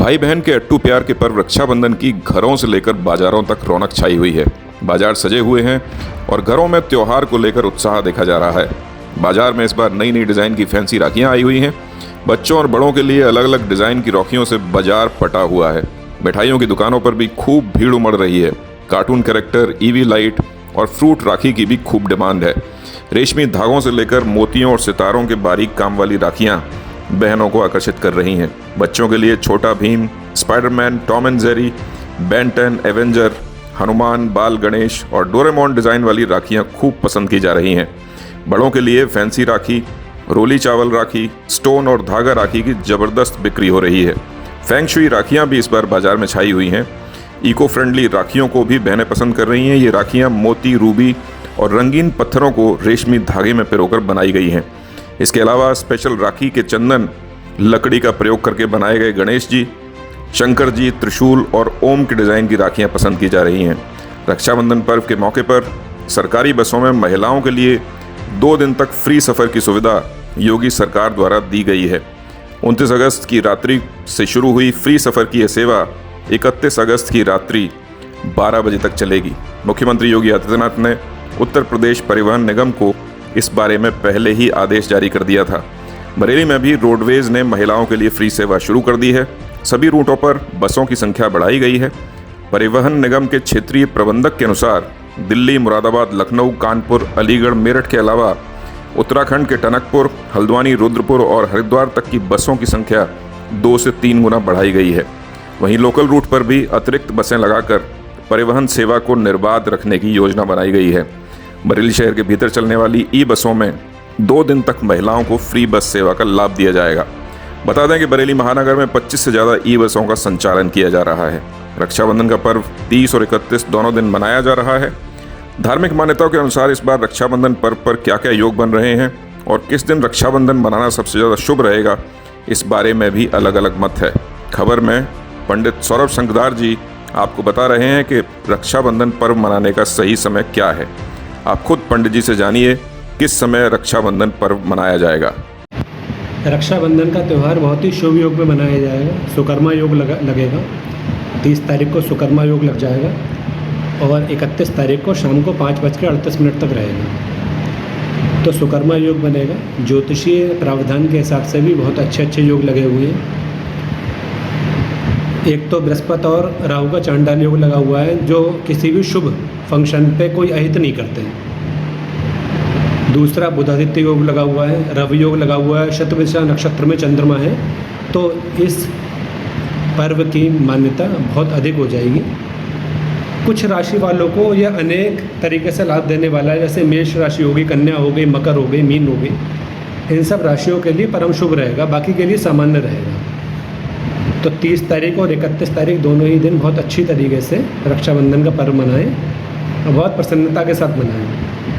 भाई बहन के अट्टू प्यार के पर्व रक्षाबंधन की घरों से लेकर बाजारों तक रौनक छाई हुई है। बाजार सजे हुए हैं और घरों में त्योहार को लेकर उत्साह देखा जा रहा है। बाजार में इस बार नई नई डिज़ाइन की फैंसी राखियां आई हुई हैं। बच्चों और बड़ों के लिए अलग अलग डिज़ाइन की राखियों से बाजार पटा हुआ है। मिठाइयों की दुकानों पर भी खूब भीड़ उमड़ रही है। कार्टून कैरेक्टर, ईवी लाइट और फ्रूट राखी की भी खूब डिमांड है। रेशमी धागों से लेकर मोतियों और सितारों के बारीक काम वाली राखियां बहनों को आकर्षित कर रही हैं। बच्चों के लिए छोटा Bhim, Spiderman, Tom and Jerry, Ben 10, Avenger, Hanuman, बाल गणेश और डोरेमोन डिज़ाइन वाली राखियां खूब पसंद की जा रही हैं। बड़ों के लिए फैंसी राखी, रोली चावल राखी, स्टोन और धागा राखी की ज़बरदस्त बिक्री हो रही है। फेंग शुई राखियां भी इस बार बाजार में छाई हुई हैं। इको फ्रेंडली राखियों को भी बहनें पसंद कर रही हैं। ये राखियां मोती, रूबी और रंगीन पत्थरों को रेशमी धागे में पिरोकर बनाई गई हैं। इसके अलावा स्पेशल राखी के चंदन, लकड़ी का प्रयोग करके बनाए गए गणेश जी, शंकर जी, त्रिशूल और ओम के डिज़ाइन की राखियां पसंद की जा रही हैं। रक्षाबंधन पर्व के मौके पर सरकारी बसों में महिलाओं के लिए 2 दिन तक फ्री सफ़र की सुविधा योगी सरकार द्वारा दी गई है। 29 अगस्त की रात्रि से शुरू हुई फ्री सफ़र की यह सेवा 31 अगस्त की रात्रि 12 बजे तक चलेगी। मुख्यमंत्री योगी आदित्यनाथ ने उत्तर प्रदेश परिवहन निगम को इस बारे में पहले ही आदेश जारी कर दिया था। बरेली में भी रोडवेज ने महिलाओं के लिए फ्री सेवा शुरू कर दी है। सभी रूटों पर बसों की संख्या बढ़ाई गई है। परिवहन निगम के क्षेत्रीय प्रबंधक के अनुसार दिल्ली, मुरादाबाद, लखनऊ, कानपुर, अलीगढ़, मेरठ के अलावा उत्तराखंड के टनकपुर, हल्द्वानी, रुद्रपुर और हरिद्वार तक की बसों की संख्या 2 से 3 गुना बढ़ाई गई है। वहीं लोकल रूट पर भी अतिरिक्त बसें लगाकर परिवहन सेवा को निर्बाध रखने की योजना बनाई गई है। बरेली शहर के भीतर चलने वाली ई बसों में 2 दिन तक महिलाओं को फ्री बस सेवा का लाभ दिया जाएगा। बता दें कि बरेली महानगर में 25 से ज़्यादा ई बसों का संचालन किया जा रहा है। रक्षाबंधन का पर्व 30 और 31 दोनों दिन मनाया जा रहा है। धार्मिक मान्यताओं के अनुसार इस बार रक्षाबंधन पर्व पर क्या क्या योग बन रहे हैं और किस दिन रक्षाबंधन मनाना सबसे ज़्यादा शुभ रहेगा, इस बारे में भी अलग अलग मत है। खबर में पंडित सौरभ शंकदार जी आपको बता रहे हैं कि रक्षाबंधन पर्व मनाने का सही समय क्या है। आप खुद पंडित जी से जानिए किस समय रक्षाबंधन पर्व मनाया जाएगा। रक्षाबंधन का त्यौहार बहुत ही शुभ योग में मनाया जाएगा। सुकर्मा योग लगेगा। 30 तारीख को सुकर्मा योग लग जाएगा और 31 तारीख को शाम को 5:38 तक रहेगा। तो सुकर्मा योग बनेगा। ज्योतिषीय प्रावधान के हिसाब से भी बहुत अच्छे योग लगे हुए हैं। एक तो बृहस्पति और राहु का चांडाल योग लगा हुआ है, जो किसी भी शुभ फंक्शन पे कोई अहित नहीं करते हैं। दूसरा बुधादित्य योग लगा हुआ है, रवि योग लगा हुआ है, शतभिषा नक्षत्र में चंद्रमा है। तो इस पर्व की मान्यता बहुत अधिक हो जाएगी। कुछ राशि वालों को यह अनेक तरीके से लाभ देने वाला है, जैसे मेष राशि हो गई, कन्या हो गई, मकर हो गई, मीन हो गई। इन सब राशियों के लिए परम शुभ रहेगा, बाकी के लिए सामान्य रहेगा। तो 30 तारीख और 31 तारीख दोनों ही दिन बहुत अच्छी तरीके से रक्षाबंधन का पर्व मनाएं और बहुत प्रसन्नता के साथ मनाएं।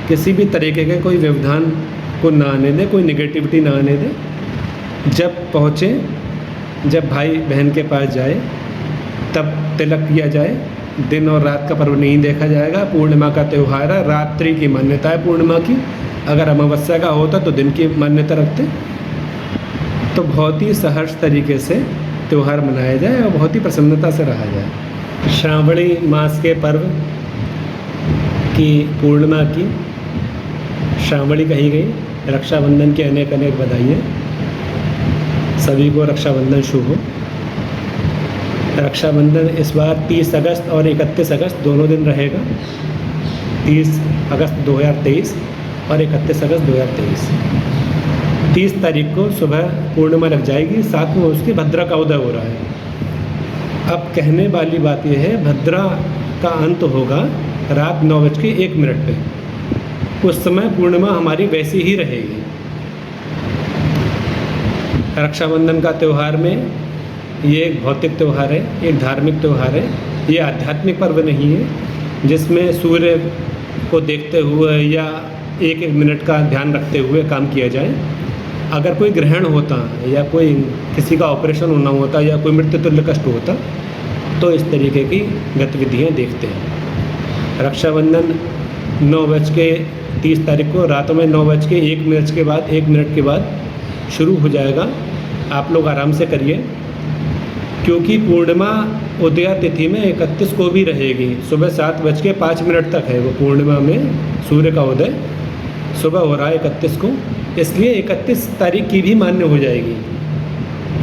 किसी भी तरीके के कोई व्यवधान को ना आने दें, कोई नेगेटिविटी ना आने दें। जब भाई बहन के पास जाए तब तिलक किया जाए। दिन और रात का पर्व नहीं देखा जाएगा। पूर्णिमा का त्यौहार है, रात्रि की मान्यता है पूर्णिमा की। अगर अमावस्या का होता तो दिन की मान्यता रखते। तो बहुत ही सहर्ष तरीके से त्यौहार मनाया जाए और बहुत ही प्रसन्नता से रहा जाए। श्रावणी मास के पर्व की पूर्णिमा की श्रावणी कही गई। रक्षाबंधन की अनेक अनेक बधाइयाँ। सभी को रक्षाबंधन शुभ हो। रक्षाबंधन इस बार 30 अगस्त और 31 अगस्त दोनों दिन रहेगा। 30 अगस्त 2023 और 31 अगस्त 2023। 30 तारीख को सुबह पूर्णिमा लग जाएगी, साथ में उसकी भद्रा का उदय हो रहा है। अब कहने वाली बात यह है, भद्रा का अंत होगा रात 9:01 पे। उस समय पूर्णिमा हमारी वैसी ही रहेगी। रक्षाबंधन का त्यौहार में ये एक भौतिक त्यौहार है, एक धार्मिक त्यौहार है। ये आध्यात्मिक पर्व नहीं है जिसमें सूर्य को देखते हुए या एक मिनट का ध्यान रखते हुए काम किया जाए। अगर कोई ग्रहण होता या कोई किसी का ऑपरेशन होना होता या कोई मृत्यु तुल्य कष्ट होता तो इस तरीके की गतिविधियाँ देखते हैं। रक्षाबंधन 9:30 तारीख को रात में 9:01 के बाद शुरू हो जाएगा। आप लोग आराम से करिए, क्योंकि पूर्णिमा उदया तिथि में 31 को भी रहेगी। सुबह 7:05 तक है वो पूर्णिमा में सूर्य का उदय सुबह हो रहा है 31 को, इसलिए 31 तारीख की भी मान्य हो जाएगी।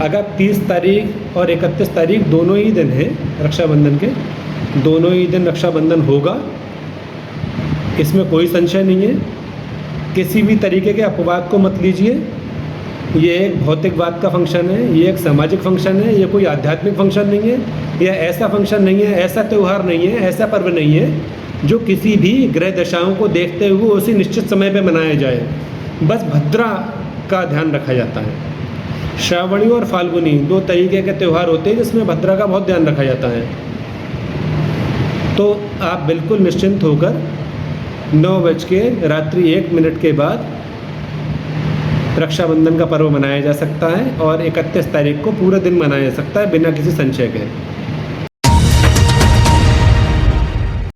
अगर 30 तारीख और 31 तारीख दोनों ही दिन हैं रक्षाबंधन के, दोनों ही दिन रक्षाबंधन होगा, इसमें कोई संशय नहीं है। किसी भी तरीके के अपवाद को मत लीजिए। ये एक भौतिकवाद का फंक्शन है, ये एक सामाजिक फंक्शन है, ये कोई आध्यात्मिक फंक्शन नहीं है, यह ऐसा फंक्शन नहीं है, ऐसा त्यौहार नहीं है, ऐसा पर्व नहीं है जो किसी भी ग्रह दशाओं को देखते हुए उसी निश्चित समय पे मनाया जाए। बस भद्रा का ध्यान रखा जाता है। श्रावणी और फाल्गुनी 2 तरीके के त्यौहार होते हैं जिसमें भद्रा का बहुत ध्यान रखा जाता है। तो आप बिल्कुल निश्चिंत होकर 9:01 के बाद रक्षाबंधन का पर्व मनाया जा सकता है और 31 तारीख को पूरा दिन मनाया जा सकता है बिना किसी संशय के।